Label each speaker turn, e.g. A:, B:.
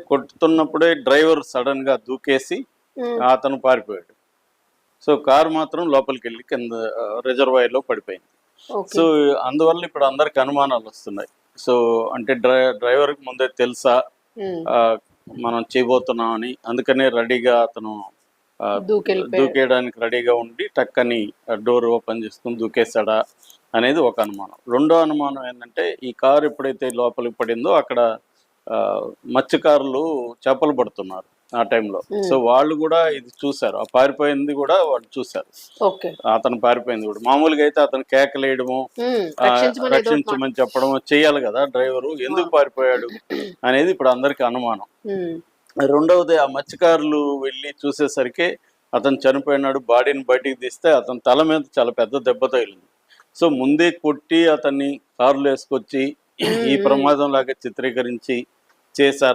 A: కొట్టుతున్నప్పుడే driver sudden గా దూకేసి అతను పారిపోయాడు. సో కారు మాత్రం లోపలికి వెళ్ళి కింద రిజర్వాయర్ లో పడిపోయింది. సో అందువల్ల ఇప్పుడు అందరికి అనుమానాలు వస్తున్నాయి. సో అంటే డ్రైవర్ కి ముందే తెలుసా మనం చేయబోతున్నాం అని, అందుకనే రెడీగా అతను దూకేయడానికి రెడీగా ఉండి టక్కని డోర్ ఓపెన్ చేసుకుని దూకేశాడా అనేది ఒక అనుమానం. రెండో అనుమానం ఏంటంటే ఈ కారు ఎప్పుడైతే లోపలికి పడిందో అక్కడ మత్స్యకారులు చేపలు పడుతున్నారు ఆ టైంలో. సో వాళ్ళు కూడా ఇది చూశారు, ఆ పారిపోయింది కూడా వాళ్ళు చూశారు. అతను పారిపోయింది కూడా మామూలుగా అయితే అతను కేకలేయడము రక్షించమని చెప్పడము చెయ్యాలి కదా డ్రైవరు, ఎందుకు పారిపోయాడు అనేది ఇప్పుడు అందరికి అనుమానం. రెండవది ఆ మత్స్యకారులు వెళ్ళి చూసేసరికి అతను చనిపోయినాడు, బాడీని బయటికి తీస్తే అతని తల మీద చాలా పెద్ద దెబ్బ తగిలింది. సో ముందే కొట్టి అతన్ని కారులో వేసుకొచ్చి ఈ ప్రమాదం లాగా చిత్రీకరించి చేశారు.